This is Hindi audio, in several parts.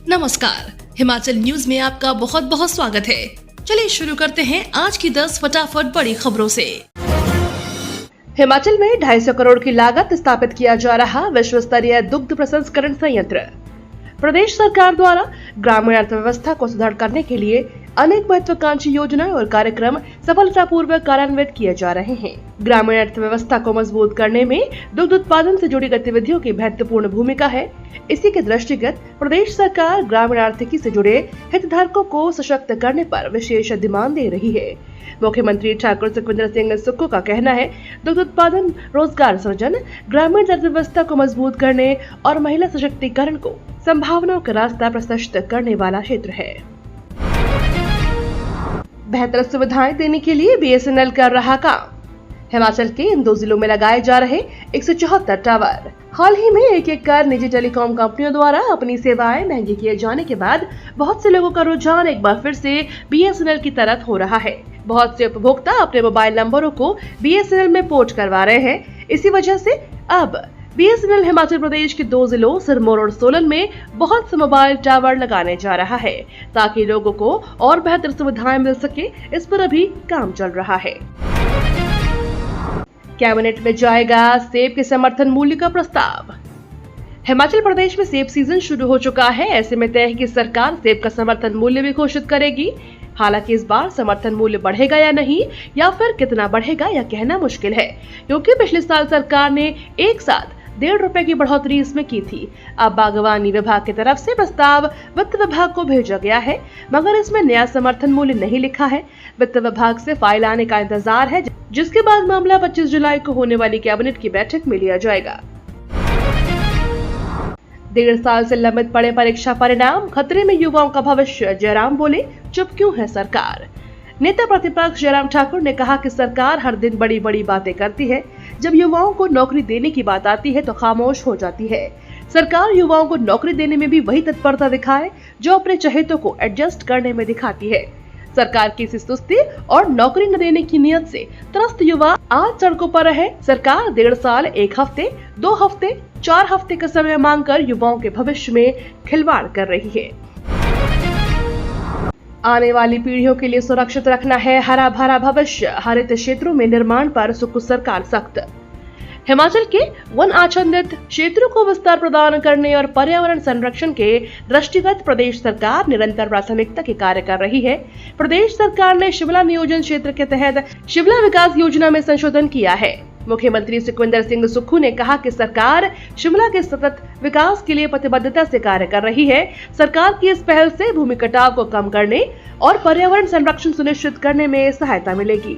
नमस्कार, हिमाचल न्यूज में आपका बहुत बहुत स्वागत है। चलिए शुरू करते हैं आज की 10 फटाफट बड़ी खबरों से। हिमाचल में 250 करोड़ की लागत स्थापित किया जा रहा विश्व स्तरीय दुग्ध प्रसंस्करण संयंत्र। प्रदेश सरकार द्वारा ग्रामीण अर्थव्यवस्था को सुधार करने के लिए अनेक महत्वाकांक्षी योजनाएं और कार्यक्रम सफलतापूर्वक कार्यान्वित किए जा रहे हैं। ग्रामीण अर्थव्यवस्था को मजबूत करने में दुग्ध उत्पादन से जुड़ी गतिविधियों की महत्वपूर्ण भूमिका है। इसी के दृष्टिगत प्रदेश सरकार ग्रामीण आर्थिकी से जुड़े हितधारकों को सशक्त करने पर विशेष ध्यान दे रही है। मुख्यमंत्री ठाकुर सुखविंदर सिंह सुक्खू का कहना है, दुग्ध उत्पादन, रोजगार सृजन, ग्रामीण अर्थव्यवस्था को मजबूत करने और महिला सशक्तिकरण को संभावनाओं का रास्ता प्रशस्त करने वाला क्षेत्र है। बेहतर सुविधाएं देने के लिए BSNL कर रहा काम। हिमाचल के इन 2 जिलों में लगाए जा रहे 174 टावर। हाल ही में एक कर निजी टेलीकॉम कंपनियों द्वारा अपनी सेवाएं महंगी किए जाने के बाद बहुत से लोगों का रुझान एक बार फिर से BSNL की तरफ हो रहा है। बहुत से उपभोक्ता अपने मोबाइल नंबरों को BSNL में पोर्ट करवा रहे हैं। इसी वजह से अब BSNL हिमाचल प्रदेश के 2 जिलों सिरमौर और सोलन में बहुत से मोबाइल टावर लगाने जा रहा है, ताकि लोगों को और बेहतर सुविधाएं मिल सके। इस पर अभी काम चल रहा है। कैबिनेट में जाएगा सेब के समर्थन मूल्य का प्रस्ताव। हिमाचल प्रदेश में सेब सीजन शुरू हो चुका है। ऐसे में तय है कि सरकार सेब का समर्थन मूल्य भी घोषित करेगी। हालांकि इस बार समर्थन मूल्य बढ़ेगा या नहीं, या फिर कितना बढ़ेगा यह कहना मुश्किल है, क्योंकि पिछले साल सरकार ने एक साथ 1.5 रुपए की बढ़ोतरी इसमें की थी। अब बागवानी विभाग की तरफ से प्रस्ताव वित्त विभाग को भेजा गया है, मगर इसमें नया समर्थन मूल्य नहीं लिखा है। वित्त विभाग से फाइल आने का इंतजार है, जिसके बाद मामला 25 जुलाई को होने वाली कैबिनेट की बैठक में लिया जाएगा। 1.5 साल से लंबित पड़े परीक्षा परिणाम, खतरे में युवाओं का भविष्य। जयराम बोले, चुप क्यों है सरकार। नेता प्रतिपक्ष जयराम ठाकुर ने कहा कि सरकार हर दिन बड़ी बड़ी बातें करती है, जब युवाओं को नौकरी देने की बात आती है तो खामोश हो जाती है। सरकार युवाओं को नौकरी देने में भी वही तत्परता दिखाए जो अपने चहेतों को एडजस्ट करने में दिखाती है। सरकार की इसी सुस्ती और नौकरी न देने की नियत से त्रस्त युवा आज सड़कों पर रहे। सरकार 1.5 साल, 1 हफ्ते, 2 हफ्ते, 4 हफ्ते का समय मांगकर युवाओं के भविष्य में खिलवाड़ कर रही है। आने वाली पीढ़ियों के लिए सुरक्षित रखना है हरा भरा भविष्य। हरित क्षेत्रों में निर्माण पर सुक्खू सरकार सख्त। हिमाचल के वन आच्छादित क्षेत्रों को विस्तार प्रदान करने और पर्यावरण संरक्षण के दृष्टिगत प्रदेश सरकार निरंतर प्राथमिकता के कार्य कर रही है। प्रदेश सरकार ने शिमला नियोजन क्षेत्र के तहत शिमला विकास योजना में संशोधन किया है। मुख्यमंत्री सुखविंदर सिंह सुक्खू ने कहा कि सरकार शिमला के सतत विकास के लिए प्रतिबद्धता से कार्य कर रही है। सरकार की इस पहल से भूमि कटाव को कम करने और पर्यावरण संरक्षण सुनिश्चित करने में सहायता मिलेगी।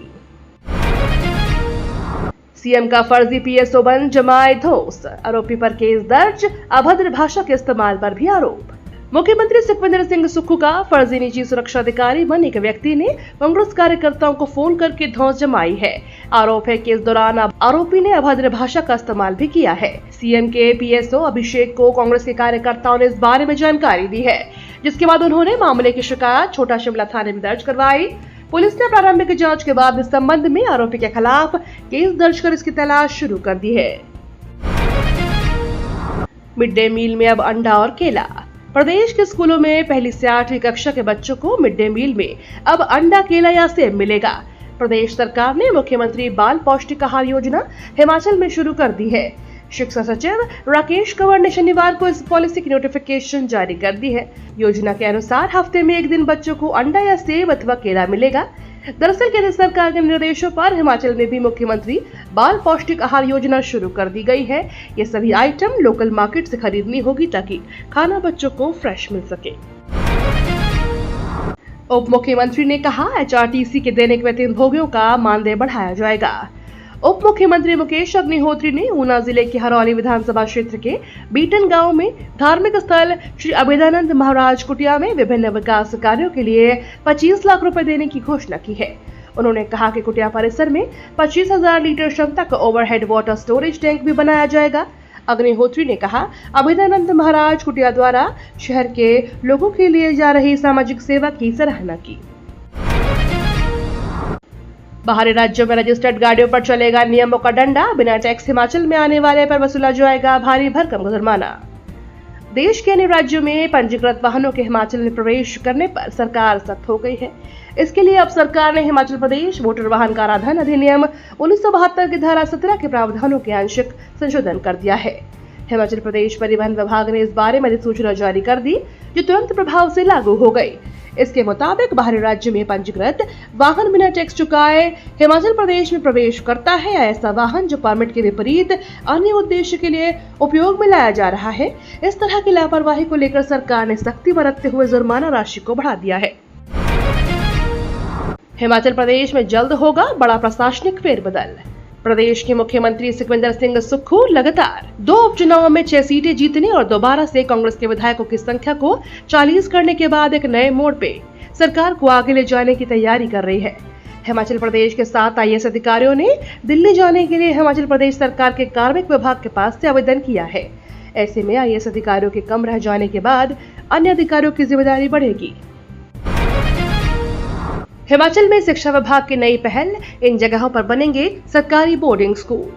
सीएम का फर्जी PSO बन जमाए धोस, आरोपी पर केस दर्ज। अभद्र भाषा के इस्तेमाल पर भी आरोप। मुख्यमंत्री सुखविंदर सिंह सुक्खू का फर्जी निजी सुरक्षा अधिकारी बन एक व्यक्ति ने कांग्रेस कार्यकर्ताओं को फोन करके धौंस जमाई है। आरोप है कि इस दौरान आरोपी ने अभद्र भाषा का इस्तेमाल भी किया है। सीएम के PSO अभिषेक को कांग्रेस के कार्यकर्ताओं ने इस बारे में जानकारी दी है, जिसके बाद उन्होंने मामले की शिकायत छोटा शिमला थाने में दर्ज करवाई। पुलिस ने प्रारंभिक जांच के बाद इस संबंध में आरोपी के खिलाफ केस दर्ज कर इसकी तलाश शुरू कर दी है। मिड डे मील में अब अंडा और केला। प्रदेश के स्कूलों में पहली से 8वीं कक्षा के बच्चों को मिड डे मील में अब अंडा, केला या सेब मिलेगा। प्रदेश सरकार ने मुख्यमंत्री बाल पौष्टिक आहार योजना हिमाचल में शुरू कर दी है। शिक्षा सचिव राकेश कंवर ने शनिवार को इस पॉलिसी की नोटिफिकेशन जारी कर दी है। योजना के अनुसार हफ्ते में 1 दिन बच्चों को अंडा या सेब अथवा केला मिलेगा। दरअसल केंद्र सरकार के निर्देशों पर हिमाचल में भी मुख्यमंत्री बाल पौष्टिक आहार योजना शुरू कर दी गई है। ये सभी आइटम लोकल मार्केट से खरीदनी होगी, ताकि खाना बच्चों को फ्रेश मिल सके। उप मुख्यमंत्री ने कहा, HRTC के दैनिक वेतनभोगियों का मानदेय बढ़ाया जाएगा। उप मुख्यमंत्री मुकेश अग्निहोत्री ने ऊना जिले के हरौली विधानसभा क्षेत्र के बीटन गांव में धार्मिक स्थल श्री अभेदानंद महाराज कुटिया में विभिन्न विकास कार्यों के लिए 25 लाख रुपए देने की घोषणा की है। उन्होंने कहा कि कुटिया परिसर में 25,000 लीटर क्षमता का ओवरहेड वाटर स्टोरेज टैंक भी बनाया जाएगा। अग्निहोत्री ने कहा, अभेदानंद महाराज कुटिया द्वारा शहर के लोगों के लिए जा रही सामाजिक सेवा की सराहना की। बाहरी राज्यों में रजिस्टर्ड गाड़ियों पर चलेगा नियमों का डंडा। बिना टैक्स हिमाचल में आने वाले पर वसूला जाएगा भारी भरकम जुर्माना। देश के अन्य राज्यों में पंजीकृत वाहनों के हिमाचल में प्रवेश करने पर सरकार सख्त हो गई है। इसके लिए अब सरकार ने हिमाचल प्रदेश मोटर वाहन कराधान अधिनियम 1972 की धारा 17 के प्रावधानों के आंशिक संशोधन कर दिया है। हिमाचल प्रदेश परिवहन विभाग ने इस बारे में अधिसूचना जारी कर दी, जो तुरंत प्रभाव से लागू हो गई। इसके मुताबिक बाहरी राज्य में पंजीकृत वाहन बिना टैक्स चुकाए हिमाचल प्रदेश में प्रवेश करता है या ऐसा वाहन जो परमिट के विपरीत अन्य उद्देश्य के लिए उपयोग में लाया जा रहा है, इस तरह की लापरवाही को लेकर सरकार ने सख्ती बरतते हुए जुर्माना राशि को बढ़ा दिया है। हिमाचल प्रदेश में जल्द होगा बड़ा प्रशासनिक फेरबदल। प्रदेश के मुख्यमंत्री सुखविंदर सिंह सुक्खू लगातार 2 उपचुनावों में 6 सीटें जीतने और दोबारा से कांग्रेस के विधायकों की संख्या को 40 करने के बाद एक नए मोड़ पे सरकार को आगे ले जाने की तैयारी कर रही है। हिमाचल प्रदेश के 7 IAS अधिकारियों ने दिल्ली जाने के लिए हिमाचल प्रदेश सरकार के कार्मिक विभाग के पास से आवेदन किया है। ऐसे में IAS अधिकारियों के कम रह जाने के बाद अन्य अधिकारियों की जिम्मेदारी बढ़ेगी। हिमाचल में शिक्षा विभाग की नई पहल, इन जगहों पर बनेंगे सरकारी बोर्डिंग स्कूल।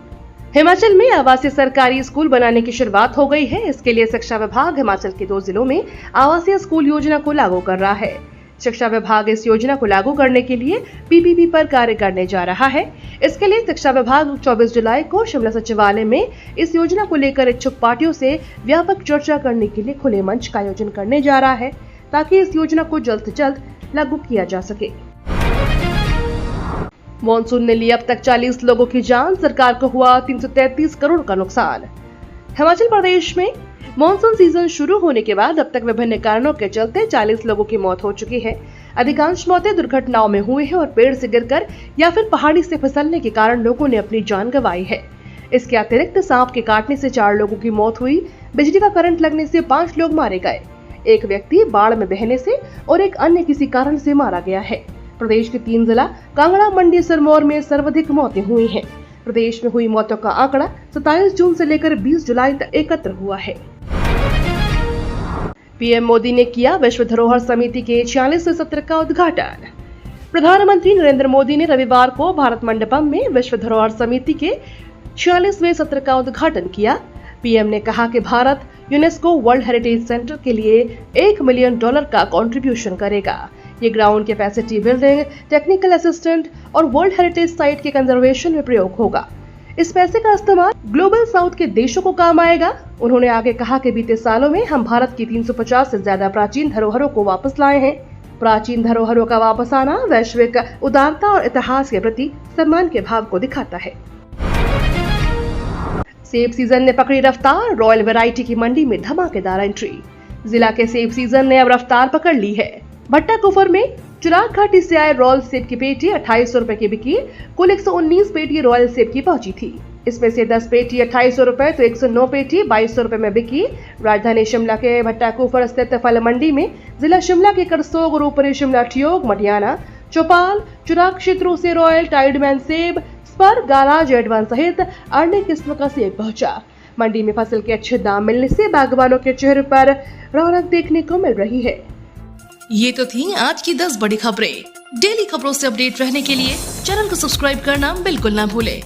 हिमाचल में आवासीय सरकारी स्कूल बनाने की शुरुआत हो गई है। इसके लिए शिक्षा विभाग हिमाचल के 2 जिलों में आवासीय स्कूल योजना को लागू कर रहा है। शिक्षा विभाग इस योजना को लागू करने के लिए PPP पर कार्य करने जा रहा है। इसके लिए शिक्षा विभाग 24 जुलाई को शिमला सचिवालय में इस योजना को लेकर इच्छुक पार्टियों से व्यापक चर्चा करने के लिए खुले मंच का आयोजन करने जा रहा है, ताकि इस योजना को जल्द से जल्द लागू किया जा सके। मॉनसून ने ली अब तक 40 लोगों की जान, सरकार को हुआ 333 करोड़ का नुकसान। हिमाचल प्रदेश में मॉनसून सीजन शुरू होने के बाद अब तक विभिन्न कारणों के चलते 40 लोगों की मौत हो चुकी है। अधिकांश मौतें दुर्घटनाओं में हुई है और पेड़ से गिरकर या फिर पहाड़ी से फिसलने के कारण लोगों ने अपनी जान गंवाई है। इसके अतिरिक्त सांप के काटने से 4 लोगों की मौत हुई, बिजली का करंट लगने से 5 लोग मारे गए, एक व्यक्ति बाढ़ में बहने से और एक अन्य किसी कारण से मारा गया है। प्रदेश के 3 जिला कांगड़ा, मंडी, सिरमौर में सर्वाधिक मौतें हुई हैं। प्रदेश में हुई मौतों का आंकड़ा 27 जून से लेकर 20 जुलाई तक एकत्र हुआ है। PM मोदी ने किया विश्व धरोहर समिति के 46वें सत्र का उद्घाटन। प्रधानमंत्री नरेंद्र मोदी ने रविवार को भारत मंडपम में विश्व धरोहर समिति के 46वें सत्र का उद्घाटन किया। PM ने कहा कि Bharat UNESCO world heritage centre के लिए $1 मिलियन का कंट्रीब्यूशन करेगा। ये ground capacity building, technical assistant और वर्ल्ड हेरिटेज साइट के कंजर्वेशन में प्रयोग होगा। इस पैसे का इस्तेमाल ग्लोबल साउथ के देशों को काम आएगा। उन्होंने आगे कहा कि बीते सालों में हम भारत की 350 से ज्यादा प्राचीन धरोहरों को वापस लाए हैं। प्राचीन धरोहरों का वापस आना वैश्विक उदारता और इतिहास के प्रति सम्मान के भाव को दिखाता है। सेब सीजन ने पकड़ी रफ्तार, रॉयल वैरायटी की मंडी में धमाकेदार एंट्री। जिला के सेब सीजन ने अब रफ्तार पकड़ ली है। भट्टा कुफर में चिराग घाटी से आए रॉयल सेब की पेटी 2800 रुपए की बिकी। कुल 119 पेटी रॉयल सेब की पहुंची थी। इसमें से 10 पेटी 2800 रुपए तो 109 पेटी 2200 रुपए में बिकी। राजधानी शिमला के भट्टा कुफर स्थित फल मंडी में जिला शिमला के करसोग, रूपरी शिमला, ठियोग, मटियाना, चौपाल, चिराग क्षेत्रों से रॉयल, टाइडमैन सेब, स्पर, गाला, जेडवान सहित अन्य किस्म का सेब पहुंचा। मंडी में फसल के अच्छे दाम मिलने से बागवानों के चेहरे पर रौनक देखने को मिल रही है। ये तो थी आज की 10 बड़ी खबरें। डेली खबरों से अपडेट रहने के लिए चैनल को सब्सक्राइब करना बिल्कुल ना भूलें।